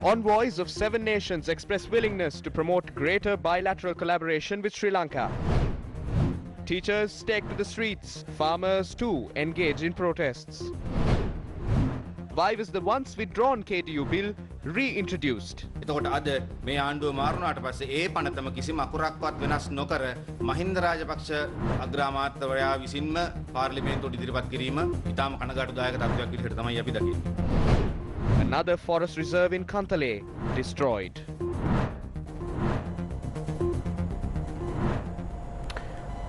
Envoys of 7 nations express willingness to promote greater bilateral collaboration with Sri Lanka. Teachers take to the streets. Farmers too engage in protests. Why was the once withdrawn KTU bill reintroduced? එතකොට අද මේ ආණ්ඩුව මාරුණාට පස්සේ ඒ පනතම කිසිම අකුරක්වත් වෙනස් නොකර මහින්ද රාජපක්ෂ අග්‍රාමාත්‍යවරයා විසින්ම පාර්ලිමේන්තුවට ඉදිරිපත් කිරීම ඉතාම කනගාටුදායක තත්ත්වයක් විදිහට තමයි අපි දකින්නේ. Another forest reserve in Kantale destroyed.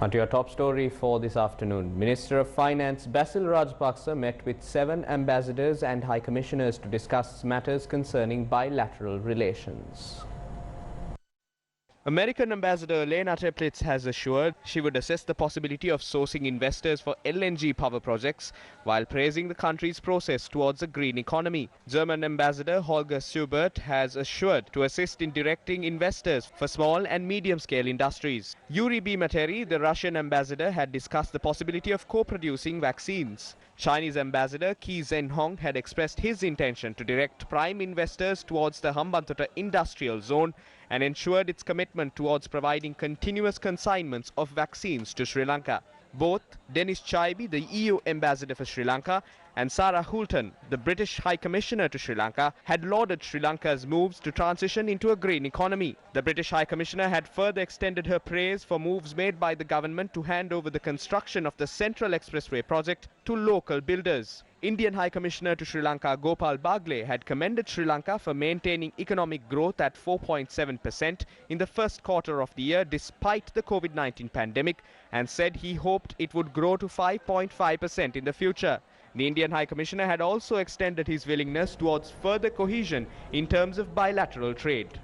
On to your top story for this afternoon. Minister of Finance Basil Rajapaksa met with 7 ambassadors and high commissioners to discuss matters concerning bilateral relations. American Ambassador Lena Teplitz has assured she would assess the possibility of sourcing investors for LNG power projects while praising the country's process towards a green economy. German Ambassador Holger Schubert has assured to assist in directing investors for small and medium-scale industries. Yuri Bimateri, the Russian ambassador, had discussed the possibility of co-producing vaccines. Chinese Ambassador Qi Zhenhong had expressed his intention to direct prime investors towards the Hambantota industrial zone and ensured its commitment towards providing continuous consignments of vaccines to Sri Lanka. Both Dennis Chaibi, the EU ambassador for Sri Lanka, and Sarah Hulton, the British High Commissioner to Sri Lanka, had lauded Sri Lanka's moves to transition into a green economy. The British High Commissioner had further extended her praise for moves made by the government to hand over the construction of the Central Expressway project to local builders. Indian High Commissioner to Sri Lanka Gopal Bagle had commended Sri Lanka for maintaining economic growth at 4.7% in the first quarter of the year despite the COVID-19 pandemic and said he hoped it would grow to 5.5% in the future. The Indian High Commissioner had also extended his willingness towards further cohesion in terms of bilateral trade.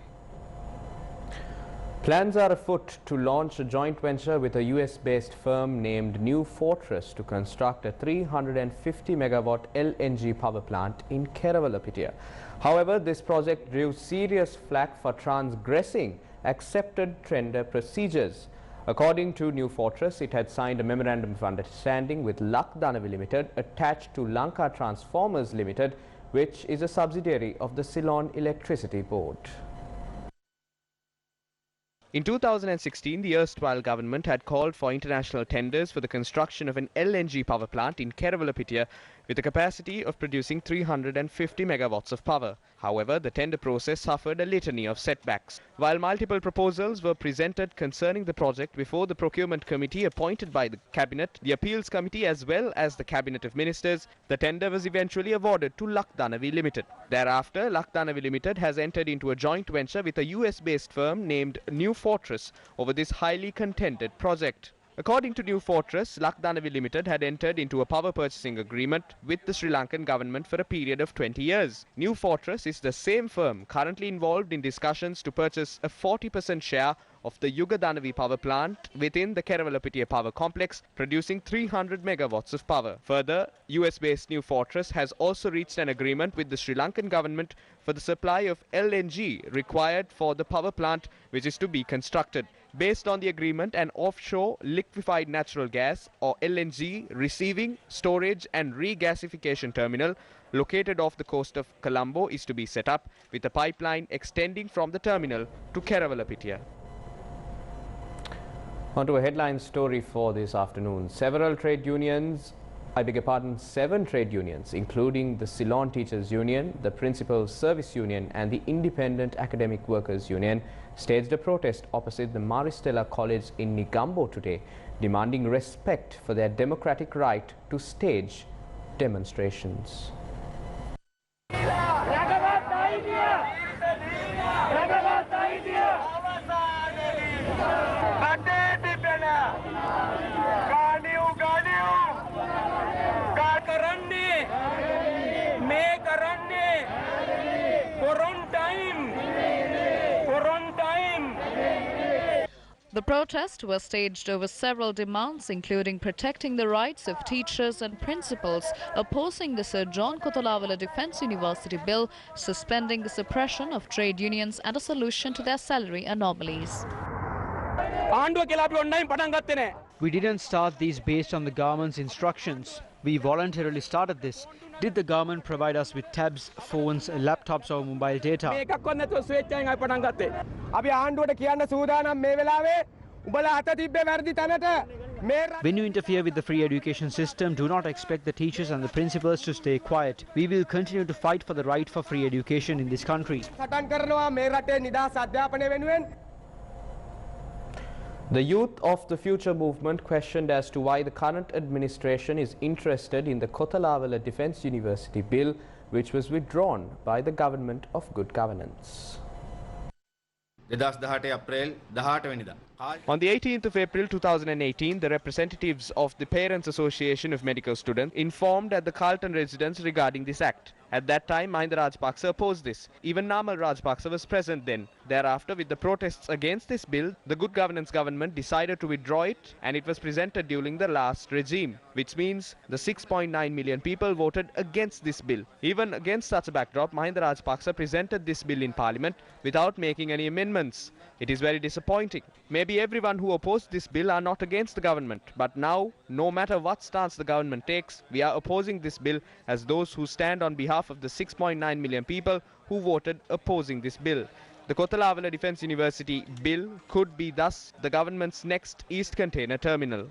Plans are afoot to launch a joint venture with a US-based firm named New Fortress to construct a 350-megawatt LNG power plant in Kerawalapitia. However, this project drew serious flack for transgressing accepted tender procedures. According to New Fortress, it had signed a memorandum of understanding with Lakdanavi Limited attached to Lanka Transformers Limited, which is a subsidiary of the Ceylon Electricity Board. In 2016, the erstwhile government had called for international tenders for the construction of an LNG power plant in Kerawalapitia with a capacity of producing 350 megawatts of power. However, the tender process suffered a litany of setbacks. While multiple proposals were presented concerning the project before the procurement committee appointed by the cabinet, the appeals committee as well as the cabinet of ministers, the tender was eventually awarded to Lakdanavi Limited. Thereafter, Lakdanavi Limited has entered into a joint venture with a US-based firm named New Fortress over this highly contended project. According to New Fortress, Lakdanavi Limited had entered into a power purchasing agreement with the Sri Lankan government for a period of 20 years. New Fortress is the same firm currently involved in discussions to purchase a 40% share of the Yugadanavi power plant within the Kerawalapitia power complex, producing 300 megawatts of power. Further, US-based New Fortress has also reached an agreement with the Sri Lankan government for the supply of LNG required for the power plant which is to be constructed. Based on the agreement, an offshore liquefied natural gas or LNG receiving, storage and regasification terminal located off the coast of Colombo is to be set up with a pipeline extending from the terminal to Kerawalapitia. On to a headline story for this afternoon. Seven trade unions, including the Ceylon Teachers Union, the Principal Service Union and the Independent Academic Workers Union, staged a protest opposite the Maristella College in Negombo today, demanding respect for their democratic right to stage demonstrations. The protest was staged over several demands, including protecting the rights of teachers and principals, opposing the Sir John Kotalavala Defence University Bill, suspending the suppression of trade unions and a solution to their salary anomalies. We didn't start these based on the government's instructions. We voluntarily started this. Did the government provide us with tabs, phones, laptops or mobile data? When you interfere with the free education system, do not expect the teachers and the principals to stay quiet. We will continue to fight for the right for free education in this country. The Youth of the Future movement questioned as to why the current administration is interested in the Kotalawala Defence University bill, which was withdrawn by the Government of Good Governance. On the 18th of April 2018, the representatives of the Parents Association of Medical Students informed at the Carlton residence regarding this act. At that time, Mahinda Rajapaksa opposed this. Even Namal Rajapaksa was present then. Thereafter, with the protests against this bill, the Good Governance government decided to withdraw it, and it was presented during the last regime, which means the 6.9 million people voted against this bill. Even against such a backdrop, Mahinda Rajapaksa presented this bill in Parliament without making any amendments. It is very disappointing. Maybe everyone who opposed this bill are not against the government, but now, no matter what stance the government takes, we are opposing this bill as those who stand on behalf of the 6.9 million people who voted opposing this bill. The Kotalawala Defence University bill could be thus the government's next East Container Terminal.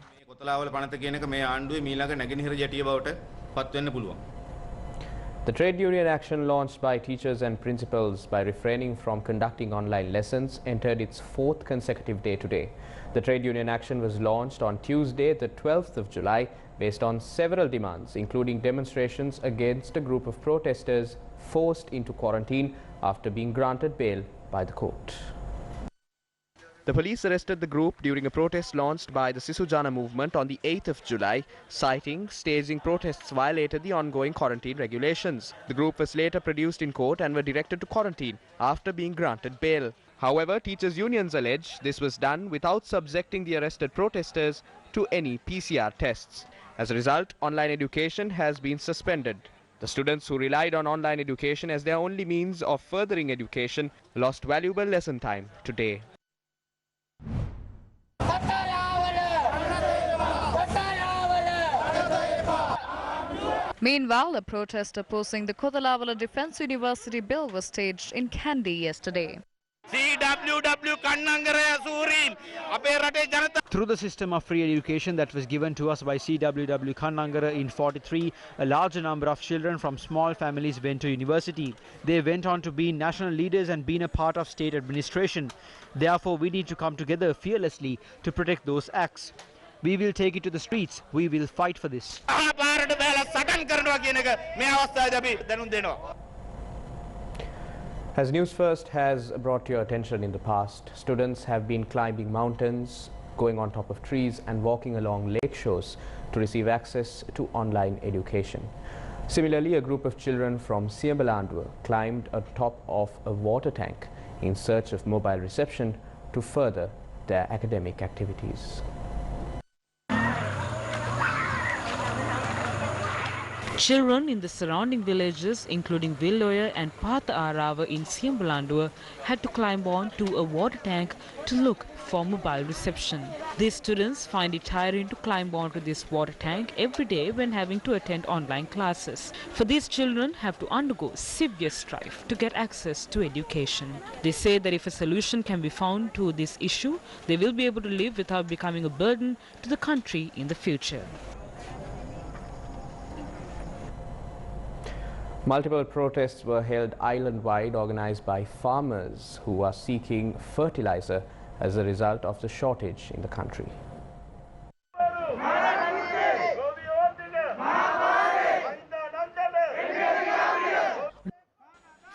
The trade union action launched by teachers and principals by refraining from conducting online lessons entered its fourth consecutive day today. The trade union action was launched on Tuesday, the 12th of July, based on several demands, including demonstrations against a group of protesters forced into quarantine after being granted bail by the court. The police arrested the group during a protest launched by the Sisujana movement on the 8th of July, citing staging protests violated the ongoing quarantine regulations. The group was later produced in court and were directed to quarantine after being granted bail. However, teachers' unions allege this was done without subjecting the arrested protesters to any PCR tests. As a result, online education has been suspended. The students who relied on online education as their only means of furthering education lost valuable lesson time today. Meanwhile, a protest opposing the Kotalawala Defence University bill was staged in Kandy yesterday. Through the system of free education that was given to us by CWW Kannangara in 43, a larger number of children from small families went to university. They went on to be national leaders and been a part of state administration. Therefore, we need to come together fearlessly to protect those acts. We will take it to the streets. We will fight for this. As Newsfirst has brought to your attention in the past, students have been climbing mountains, going on top of trees and walking along lake shores to receive access to online education. Similarly, a group of children from Siambalandua climbed atop of a water tank in search of mobile reception to further their academic activities. Children in the surrounding villages, including Villoya and Patha Arava in Siambalandua, had to climb on to a water tank to look for mobile reception. These students find it tiring to climb onto this water tank every day when having to attend online classes. For these children have to undergo severe strife to get access to education. They say that if a solution can be found to this issue, they will be able to live without becoming a burden to the country in the future. Multiple protests were held island-wide, organized by farmers who are seeking fertilizer as a result of the shortage in the country.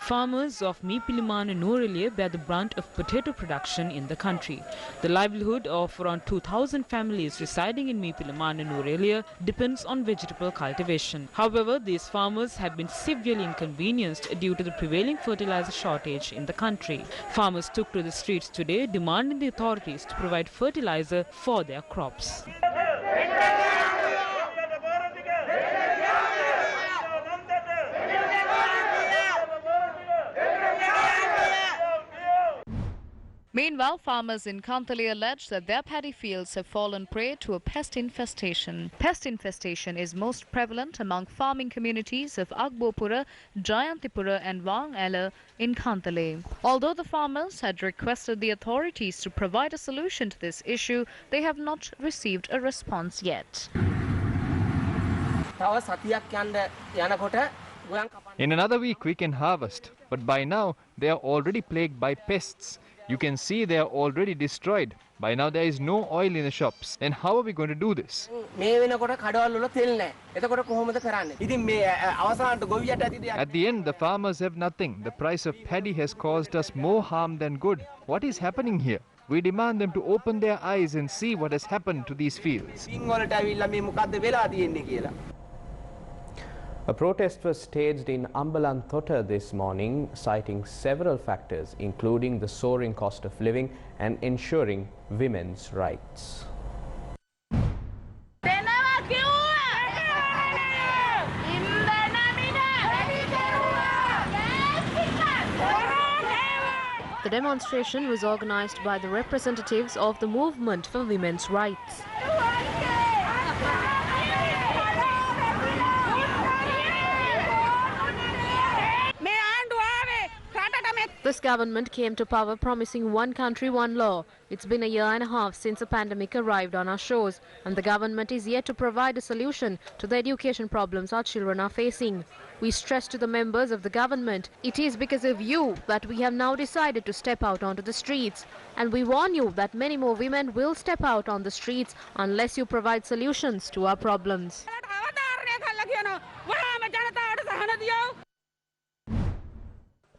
Farmers of Meepilimana Norelia bear the brunt of potato production in the country. The livelihood of around 2,000 families residing in Meepilimana Norelia depends on vegetable cultivation. However, these farmers have been severely inconvenienced due to the prevailing fertilizer shortage in the country. Farmers took to the streets today demanding the authorities to provide fertilizer for their crops. Meanwhile, farmers in Kantale allege that their paddy fields have fallen prey to a pest infestation. Pest infestation is most prevalent among farming communities of Agbopura, Jayantipura and Wangala in Kantale. Although the farmers had requested the authorities to provide a solution to this issue, they have not received a response yet. In another week we can harvest, but by now they are already plagued by pests. You can see they are already destroyed. By now there is no oil in the shops. Then how are we going to do this? At the end, the farmers have nothing. The price of paddy has caused us more harm than good. What is happening here? We demand them to open their eyes and see what has happened to these fields. A protest was staged in Ambalanthota this morning, citing several factors, including the soaring cost of living and ensuring women's rights. The demonstration was organized by the representatives of the Movement for Women's Rights. This government came to power promising one country, one law. It's been a year and a half since the pandemic arrived on our shores, and the government is yet to provide a solution to the education problems our children are facing. We stress to the members of the government, it is because of you that we have now decided to step out onto the streets. And we warn you that many more women will step out on the streets unless you provide solutions to our problems.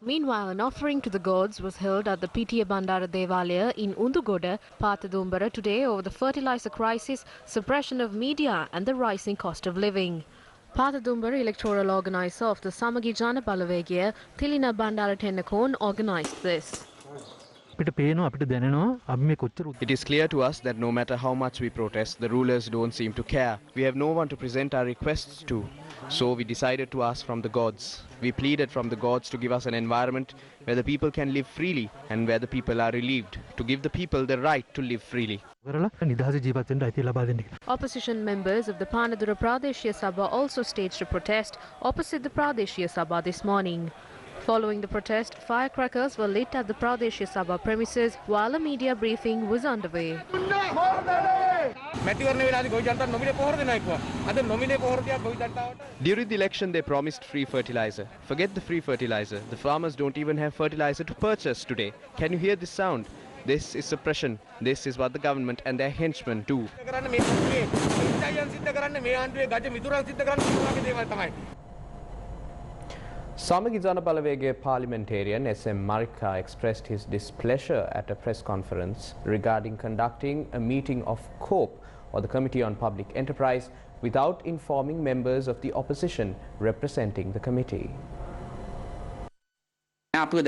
Meanwhile, an offering to the gods was held at the Pitiya Bandara Devalaya in Undugoda, Pathadumbara today over the fertilizer crisis, suppression of media and the rising cost of living. Pathadumbara electoral organizer of the Samagi Jana Balavegiya, Thilina Bandara Tennakon, organized this. It is clear to us that no matter how much we protest, the rulers don't seem to care. We have no one to present our requests to. So we decided to ask from the gods. We pleaded from the gods to give us an environment where the people can live freely and where the people are relieved, to give the people the right to live freely. Opposition members of the Panadura Pradeshya Sabha also staged a protest opposite the Pradeshya Sabha this morning. Following the protest, firecrackers were lit at the Pradeshya Sabha premises while a media briefing was underway. During the election, they promised free fertilizer. Forget the free fertilizer. The farmers don't even have fertilizer to purchase today. Can you hear this sound? This is suppression. This is what the government and their henchmen do. Samagi Jana Balavegiya parliamentarian S.M. Marika expressed his displeasure at a press conference regarding conducting a meeting of COPE, or the Committee on Public Enterprise, without informing members of the opposition representing the committee. We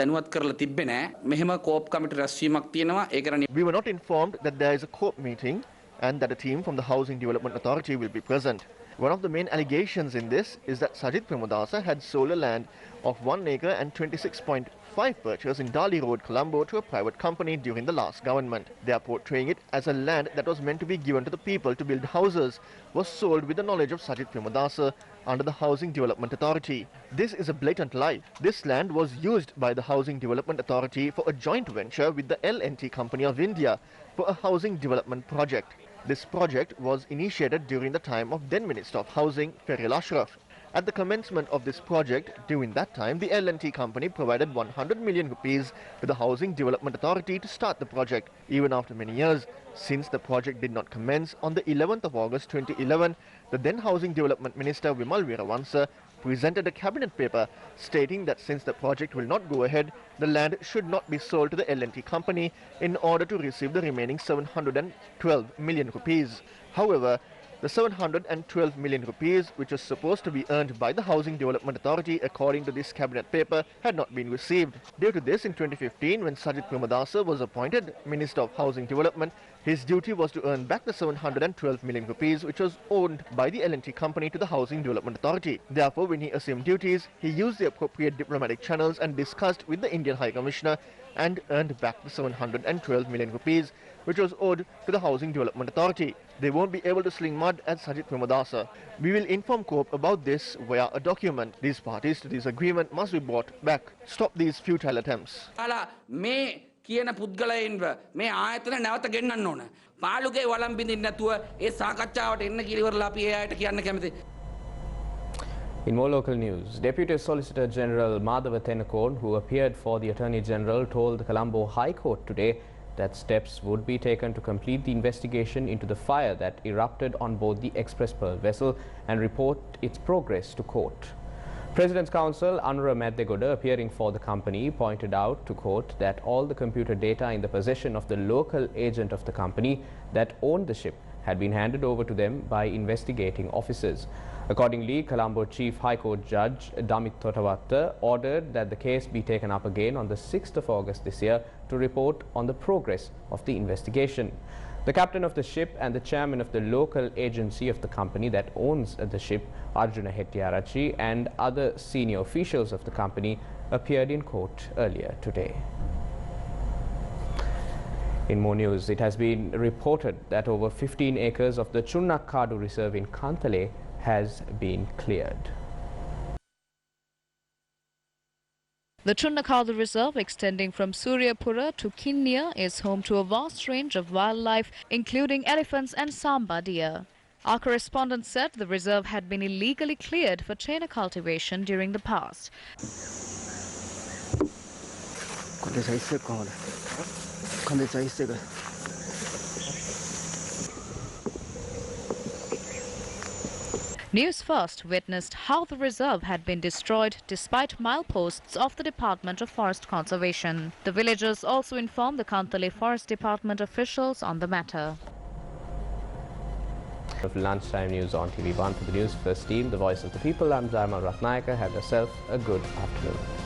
were not informed that there is a COPE meeting and that a team from the Housing Development Authority will be present. One of the main allegations in this is that Sajith Premadasa had sold a land of 1 acre and 26.5 purchase in Dali Road, Colombo to a private company during the last government. They are portraying it as a land that was meant to be given to the people to build houses, was sold with the knowledge of Sajith Premadasa under the Housing Development Authority. This is a blatant lie. This land was used by the Housing Development Authority for a joint venture with the L&T Company of India for a housing development project. This project was initiated during the time of then Minister of Housing, Ferril Ashraf. At the commencement of this project, during that time, the L&T company provided 100 million rupees to the Housing Development Authority to start the project, even after many years. Since the project did not commence, on the 11th of August 2011, the then Housing Development Minister Vimal Veeravansa presented a cabinet paper stating that since the project will not go ahead, the land should not be sold to the L&T company in order to receive the remaining 712 million rupees. However, the 712 million rupees, which was supposed to be earned by the Housing Development Authority according to this cabinet paper, had not been received. Due to this, in 2015, when Sajith Premadasa was appointed Minister of Housing Development, His duty was to earn back the 712 million rupees which was owned by the L&T company to the Housing Development Authority. Therefore, when he assumed duties, he used the appropriate diplomatic channels and discussed with the Indian High Commissioner and earned back the 712 million rupees which was owed to the Housing Development Authority. They won't be able to sling mud at Sajid Premadasa. We will inform COPE about this via a document. These parties to this agreement must be brought back. Stop these futile attempts. කියන පුද්ගලයන්ව මේ ආයතන නැවත ගෙන්නන්න ඕන. පාලුගේ වළම් බින්දින්න නැතුව ඒ සාකච්ඡාවට එන්න කිලිවරලා අපි ඒ අයට කියන්න කැමතියි. In more local news, Deputy Solicitor General Madhava Tennakoon, who appeared for the Attorney General, told the Colombo High Court today that steps would be taken to complete the investigation into the fire that erupted on board the Express Pearl vessel and report its progress to court. President's Counsel Anura Maddegoda, appearing for the company, pointed out to court that all the computer data in the possession of the local agent of the company that owned the ship had been handed over to them by investigating officers. Accordingly, Colombo Chief High Court Judge Damit Thotavatta ordered that the case be taken up again on the 6th of August this year to report on the progress of the investigation. The captain of the ship and the chairman of the local agency of the company that owns the ship, Arjuna Hettiarachchi, and other senior officials of the company appeared in court earlier today. In more news, it has been reported that over 15 acres of the Chunnakkadu Reserve in Kantale has been cleared. The Chunnakkadu Reserve, extending from Suryapura to Kinnia, is home to a vast range of wildlife, including elephants and samba deer. Our correspondent said the reserve had been illegally cleared for chaina cultivation during the past. Newsfirst witnessed how the reserve had been destroyed despite mileposts of the Department of Forest Conservation. The villagers also informed the Kantale Forest Department officials on the matter. Of lunchtime news on TV1 for the Newsfirst team, the voice of the people, I'm Jaimal Ratnayaka. Have yourself a good afternoon.